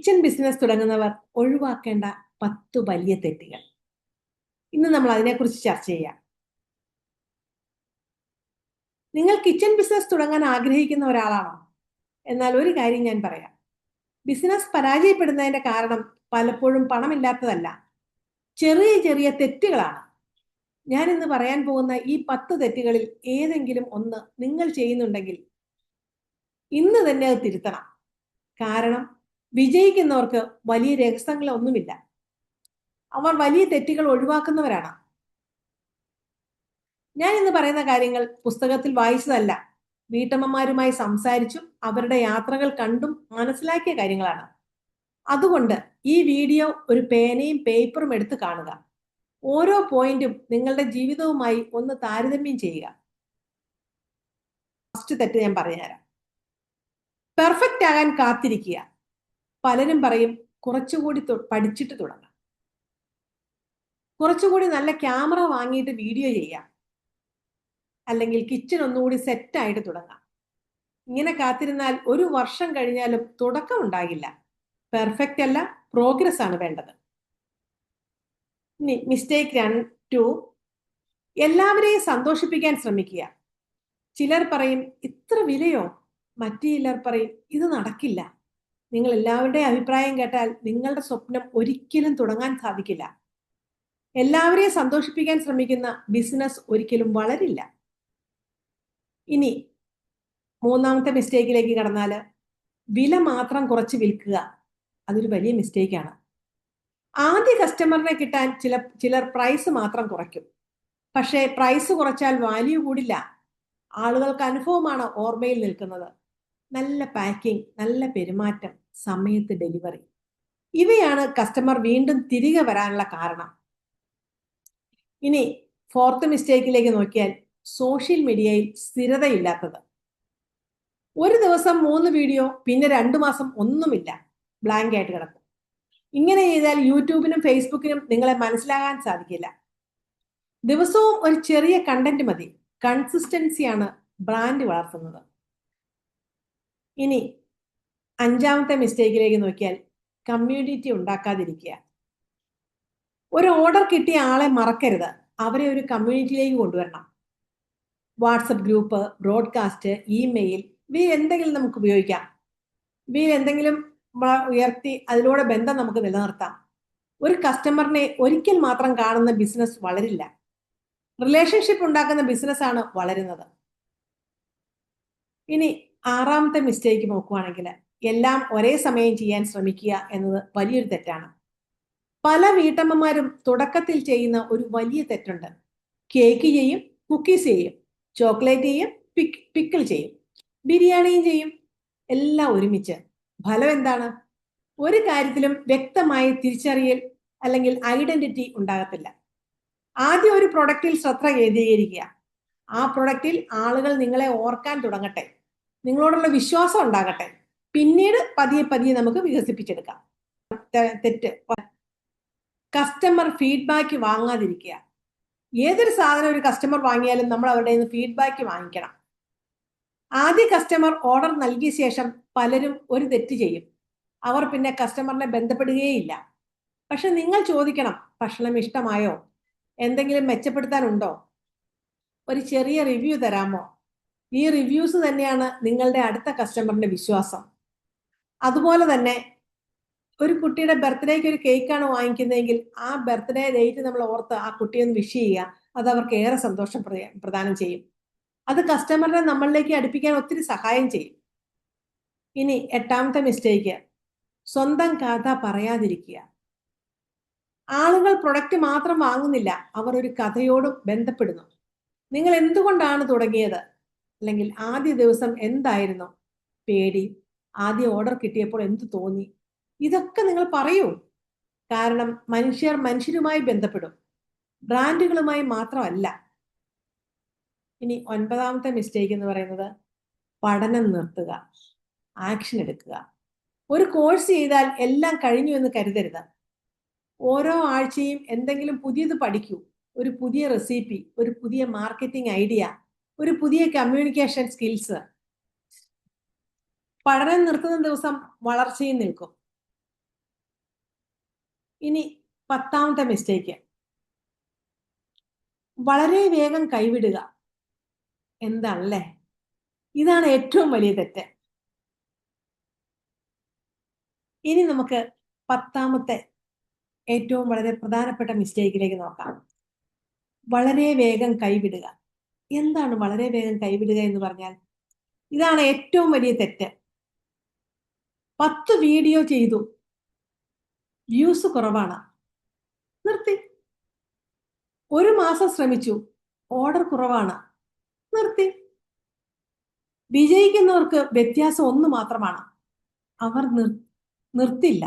Kitchen business തുടങ്ങുന്നവർ ഒഴിവാക്കേണ്ട 10 വലിയ തെറ്റുകൾ. ഇന്ന് നമ്മൾ അതിനെക്കുറിച്ച് ചർച്ച ചെയ്യാം. നിങ്ങൾ കിച്ചൺ ബിസിനസ് തുടങ്ങാൻ ആഗ്രഹിക്കുന്ന ഒരാളാണോ? എന്നാൽ ഒരു കാര്യം ഞാൻ പറയാം. ബിസിനസ് പരാജയപ്പെടുന്നതിന്റെ കാരണം പലപ്പോഴും പണമില്ലാത്തതല്ല, ചെറിയ ചെറിയ തെറ്റുകളാണ്. ഞാൻ ഇന്ന് പറയാൻ പോകുന്ന ഈ 10 തെറ്റുകളിൽ ഏതെങ്കിലും ഒന്ന് നിങ്ങൾ ചെയ്യുന്നുണ്ടെങ്കിൽ ഇന്ന് തന്നെ അത് തിരുത്തണം. കാരണം വിജയിക്കുന്നവർക്ക് വലിയ രഹസ്യങ്ങളൊന്നുമില്ല. അവർ വലിയ തെറ്റുകൾ ഒഴിവാക്കുന്നവരാണ്. ഞാൻ ഇന്ന് പറയുന്ന കാര്യങ്ങൾ പുസ്തകത്തിൽ വായിച്ചതല്ല, വീട്ടമ്മമാരുമായി സംസാരിച്ചും അവരുടെ യാത്രകൾ കണ്ടും മനസ്സിലാക്കിയ കാര്യങ്ങളാണ്. അതുകൊണ്ട് ഈ വീഡിയോ ഒരു പേനയും പേപ്പറും എടുത്ത് കാണുക. ഓരോ പോയിന്റും നിങ്ങളുടെ ജീവിതവുമായി ഒന്ന് താരതമ്യം ചെയ്യുക. ഫസ്റ്റ് തെറ്റ് ഞാൻ പറഞ്ഞുതരാം. പെർഫെക്റ്റ് ആകാൻ കാത്തിരിക്കുക. പലരും പറയും കുറച്ചുകൂടി പഠിച്ചിട്ട് തുടങ്ങാം, കുറച്ചുകൂടി നല്ല ക്യാമറ വാങ്ങിയിട്ട് വീഡിയോ ചെയ്യാം, അല്ലെങ്കിൽ കിച്ചൺ ഒന്നുകൂടി സെറ്റായിട്ട് തുടങ്ങാം. ഇങ്ങനെ കാത്തിരുന്നാൽ 1 വർഷം കഴിഞ്ഞാലും തുടക്കം ഉണ്ടാകില്ല. പെർഫെക്റ്റ് അല്ല, പ്രോഗ്രസ് ആണ് വേണ്ടത്. ഇനി മിസ്റ്റേക്ക് 2, എല്ലാവരെയും സന്തോഷിപ്പിക്കാൻ ശ്രമിക്കുക. ചിലർ പറയും ഇത്ര വിലയോ, മറ്റു ചിലർ പറയും ഇത് നടക്കില്ല. നിങ്ങൾ എല്ലാവരുടെയും അഭിപ്രായം കേട്ടാൽ നിങ്ങളുടെ സ്വപ്നം ഒരിക്കലും തുടങ്ങാൻ സാധിക്കില്ല. എല്ലാവരെയും സന്തോഷിപ്പിക്കാൻ ശ്രമിക്കുന്ന ബിസിനസ് ഒരിക്കലും വളരില്ല. ഇനി മൂന്നാമത്തെ മിസ്റ്റേക്കിലേക്ക് കടന്നാൽ, വില മാത്രം കുറച്ച് വിൽക്കുക. അതൊരു വലിയ മിസ്റ്റേക്കാണ്. ആദ്യ കസ്റ്റമറിനെ കിട്ടാൻ ചിലർ പ്രൈസ് മാത്രം കുറയ്ക്കും. പക്ഷേ പ്രൈസ് കുറച്ചാൽ വാല്യൂ കൂടില്ല. ആളുകൾക്ക് അനുഭവമാണ് ഓർമ്മയിൽ നിൽക്കുന്നത്. നല്ല പാക്കിംഗ്, നല്ല പെരുമാറ്റം, സമയത്ത് ഡെലിവറി, ഇവയാണ് കസ്റ്റമർ വീണ്ടും തിരികെ വരാനുള്ള കാരണം. ഇനി ഫോർത്ത് മിസ്റ്റേക്കിലേക്ക് നോക്കിയാൽ, സോഷ്യൽ മീഡിയയിൽ സ്ഥിരതയില്ലാത്തത്. ഒരു ദിവസം 3 വീഡിയോ, പിന്നെ 2 മാസം ഒന്നുമില്ല, ബ്ലാങ്ക് ആയിട്ട് കിടക്കും. ഇങ്ങനെ ചെയ്താൽ യൂട്യൂബിനും ഫേസ്ബുക്കിനും നിങ്ങളെ മനസ്സിലാകാൻ സാധിക്കില്ല. ദിവസവും ഒരു ചെറിയ കണ്ടന്റ് മതി. കൺസിസ്റ്റൻസിയാണ് ബ്രാൻഡ് വളർത്തുന്നത്. ഇനി അഞ്ചാമത്തെ മിസ്റ്റേക്കിലേക്ക് നോക്കിയാൽ, കമ്മ്യൂണിറ്റി ഉണ്ടാക്കാതിരിക്കുക. ഒരു ഓർഡർ കിട്ടിയ ആളെ മറക്കരുത്, അവരെ ഒരു കമ്മ്യൂണിറ്റിയിലേക്ക് കൊണ്ടുവരണം. വാട്സപ്പ് ഗ്രൂപ്പ്, ബ്രോഡ്കാസ്റ്റ്, ഇമെയിൽ, ഇവയിൽ എന്തെങ്കിലും നമുക്ക് ഉപയോഗിക്കാം. ഇവയിൽ എന്തെങ്കിലും ഉയർത്തി അതിലൂടെ ബന്ധം നമുക്ക് നിലനിർത്താം. ഒരു കസ്റ്റമറിനെ ഒരിക്കൽ മാത്രം കാണുന്ന ബിസിനസ് വളരില്ല. റിലേഷൻഷിപ്പ് ഉണ്ടാക്കുന്ന ബിസിനസ്സാണ് വളരുന്നത്. ഇനി ആറാമത്തെ മിസ്റ്റേക്ക് നോക്കുവാണെങ്കിൽ, എല്ലാം ഒരേ സമയം ചെയ്യാൻ ശ്രമിക്കുക എന്നത് വലിയൊരു തെറ്റാണ്. പല വീട്ടമ്മമാരും തുടക്കത്തിൽ ചെയ്യുന്ന ഒരു വലിയ തെറ്റുണ്ട്. കേക്ക് ചെയ്യും, കുക്കീസ് ചെയ്യും, ചോക്ലേറ്റ് ചെയ്യും, പിക്കിൾ ചെയ്യും, ബിരിയാണിയും ചെയ്യും, എല്ലാം ഒരുമിച്ച്. ഫലം എന്താണ്? ഒരു കാര്യത്തിലും വ്യക്തമായ തിരിച്ചറിയൽ അല്ലെങ്കിൽ ഐഡന്റിറ്റി ഉണ്ടാകത്തില്ല. ആദ്യം ഒരു പ്രൊഡക്റ്റിൽ ശ്രദ്ധ കേന്ദ്രീകരിക്കുക. ആ പ്രൊഡക്റ്റിൽ ആളുകൾ നിങ്ങളെ ഓർക്കാൻ തുടങ്ങട്ടെ, നിങ്ങളോടുള്ള വിശ്വാസം ഉണ്ടാകട്ടെ. പിന്നീട് പതിയെ പതിയെ നമുക്ക് വികസിപ്പിച്ചെടുക്കാം. തെറ്റ്, കസ്റ്റമർ ഫീഡ്ബാക്ക് വാങ്ങാതിരിക്കുക. ഏതൊരു സാധനം ഒരു കസ്റ്റമർ വാങ്ങിയാലും നമ്മൾ അവരുടെ നിന്ന് ഫീഡ്ബാക്ക് വാങ്ങിക്കണം. ആദ്യ കസ്റ്റമർ ഓർഡർ നൽകിയ ശേഷം പലരും ഒരു തെറ്റ് ചെയ്യും. അവർ പിന്നെ കസ്റ്റമറിനെ ബന്ധപ്പെടുകയില്ല. പക്ഷെ നിങ്ങൾ ചോദിക്കണം, ഭക്ഷണം ഇഷ്ടമായോ, എന്തെങ്കിലും മെച്ചപ്പെടുത്താനുണ്ടോ, ഒരു ചെറിയ റിവ്യൂ തരാമോ? ഈ റിവ്യൂസ് തന്നെയാണ് നിങ്ങളുടെ അടുത്ത കസ്റ്റമറിന്റെ വിശ്വാസം. അതുപോലെ തന്നെ ഒരു കുട്ടിയുടെ ബർത്ത്ഡേക്ക് ഒരു കേക്കാണ് വാങ്ങിക്കുന്നതെങ്കിൽ ആ ബർത്ത്ഡേ ഡേറ്റ് നമ്മൾ ഓർത്ത് ആ കുട്ടിയെ ഒന്ന് വിഷ് ചെയ്യുക. അത് അവർക്ക് ഏറെ സന്തോഷം പ്രദാനം ചെയ്യും. അത് കസ്റ്റമറിനെ നമ്മളിലേക്ക് അടുപ്പിക്കാൻ ഒത്തിരി സഹായം ചെയ്യും. ഇനി എട്ടാമത്തെ മിസ്റ്റേക്ക്, സ്വന്തം കഥ പറയാതിരിക്കുക. ആളുകൾ പ്രൊഡക്റ്റ് മാത്രം വാങ്ങുന്നില്ല, അവർ ഒരു കഥയോടും ബന്ധപ്പെടുന്നു. നിങ്ങൾ എന്തുകൊണ്ടാണ് തുടങ്ങിയത്, അല്ലെങ്കിൽ ആദ്യ ദിവസം എന്തായിരുന്നു പേടി, ആദ്യ ഓർഡർ കിട്ടിയപ്പോൾ എന്തു തോന്നി, ഇതൊക്കെ നിങ്ങൾ പറയൂ. കാരണം മനുഷ്യർ മനുഷ്യരുമായി ബന്ധപ്പെടും, ബ്രാൻഡുകളുമായി മാത്രമല്ല. ഇനി ഒൻപതാമത്തെ മിസ്റ്റേക്ക് എന്ന് പറയുന്നത്, പഠനം നിർത്തുക, ആക്ഷൻ എടുക്കുക. ഒരു കോഴ്സ് ചെയ്താൽ എല്ലാം കഴിഞ്ഞു എന്ന് കരുതരുത്. ഓരോ ആഴ്ചയും എന്തെങ്കിലും പുതിയത് പഠിക്കൂ. ഒരു പുതിയ റെസിപ്പി, ഒരു പുതിയ മാർക്കറ്റിംഗ് ഐഡിയ, ഒരു പുതിയ കമ്മ്യൂണിക്കേഷൻ സ്കിൽസ്. പഠനം നിർത്തുന്ന ദിവസം വളർച്ചയും നിൽക്കും. ഇനി 10ാമത്തെ മിസ്റ്റേക്ക്, വളരെ വേഗം കൈവിടുക. എന്താണല്ലേ? ഇതാണ് ഏറ്റവും വലിയ തെറ്റ്. ഇനി നമുക്ക് 10ാമത്തെ ഏറ്റവും വളരെ പ്രധാനപ്പെട്ട മിസ്റ്റേക്കിലേക്ക് നോക്കാം. വളരെ വേഗം കൈവിടുക. എന്താണ് വളരെ വേഗം കൈവിടുക എന്ന് പറഞ്ഞാൽ? ഇതാണ് ഏറ്റവും വലിയ തെറ്റ്. 10 വീഡിയോ ചെയ്തു, വ്യൂസ് കുറവാണ്, നിർത്തി. 1 മാസം ശ്രമിച്ചു, ഓർഡർ കുറവാണ്, നിർത്തി. വിജയിക്കുന്നവർക്ക് വ്യത്യാസം ഒന്ന് മാത്രമാണ്, അവർ നിർത്തില്ല.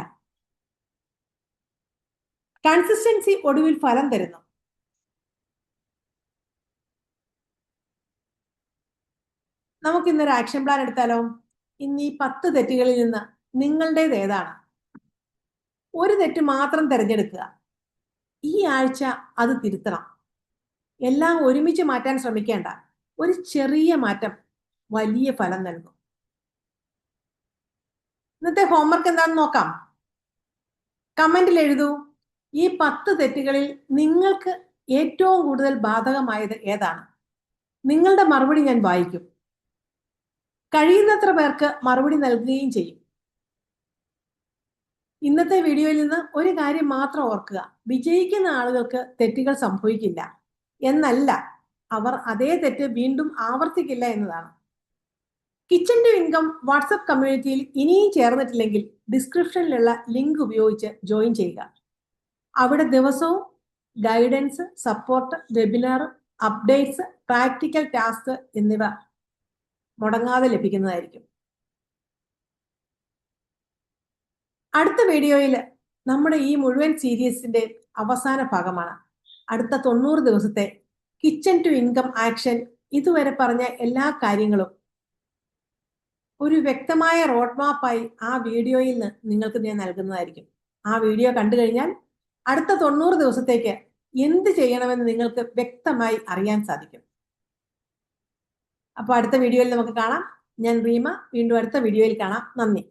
കൺസിസ്റ്റൻസി ഒടുവിൽ ഫലം തരുന്നു. നമുക്ക് ഇന്നൊരു ആക്ഷൻ പ്ലാൻ എടുത്താലോ? ഇന്ന് ഈ 10 തെറ്റുകളിൽ നിന്ന് നിങ്ങളുടേത് ഏതാണ്? ഒരു തെറ്റ് മാത്രം തിരഞ്ഞെടുക്കുക. ഈ ആഴ്ച അത് തിരുത്തണം. എല്ലാം ഒരുമിച്ച് മാറ്റാൻ ശ്രമിക്കേണ്ട. ഒരു ചെറിയ മാറ്റം വലിയ ഫലം നൽകും. ഇന്നത്തെ ഹോംവർക്ക് എന്താണെന്ന് നോക്കാം. കമന്റിൽ എഴുതൂ. ഈ 10 തെറ്റുകളിൽ നിങ്ങൾക്ക് ഏറ്റവും കൂടുതൽ ബാധകമായത് ഏതാണ്? നിങ്ങളുടെ മറുപടി ഞാൻ വായിക്കും. കഴിയുന്നത്ര പേർക്ക് മറുപടി നൽകുകയും ചെയ്യും. ഇന്നത്തെ വീഡിയോയിൽ നിന്ന് ഒരു കാര്യം മാത്രം ഓർക്കുക. വിജയിക്കുന്ന ആളുകൾക്ക് തെറ്റുകൾ സംഭവിക്കില്ല എന്നല്ല, അവർ അതേ തെറ്റ് വീണ്ടും ആവർത്തിക്കില്ല എന്നതാണ്. കിച്ചൺ ടു ഇൻകം വാട്സപ്പ് കമ്മ്യൂണിറ്റിയിൽ ഇനിയും ചേർന്നിട്ടില്ലെങ്കിൽ ഡിസ്ക്രിപ്ഷനിലുള്ള ലിങ്ക് ഉപയോഗിച്ച് ജോയിൻ ചെയ്യുക. അവിടെ ദിവസവും guidance, support, webinar, updates, practical task എന്നിവ മുടങ്ങാതെ ലഭിക്കുന്നതായിരിക്കും. അടുത്ത വീഡിയോയിൽ നമ്മുടെ ഈ മുഴുവൻ സീരീസിന്റെ അവസാന ഭാഗമാണ്. അടുത്ത 90 ദിവസത്തെ കിച്ചൺ ടു ഇൻകം ആക്ഷൻ, ഇതുവരെ പറഞ്ഞ എല്ലാ കാര്യങ്ങളും ഒരു വ്യക്തമായ റോഡ് മാപ്പായി ആ വീഡിയോയിൽ നിന്ന് നിങ്ങൾക്ക് ഞാൻ നൽകുന്നതായിരിക്കും. ആ വീഡിയോ കണ്ടു കഴിഞ്ഞാൽ അടുത്ത 90 ദിവസത്തേക്ക് എന്ത് ചെയ്യണമെന്ന് നിങ്ങൾക്ക് വ്യക്തമായി അറിയാൻ സാധിക്കും. അപ്പോൾ അടുത്ത വീഡിയോയിൽ നമുക്ക് കാണാം. ഞാൻ റീമ. വീണ്ടും അടുത്ത വീഡിയോയിൽ കാണാം. നന്ദി.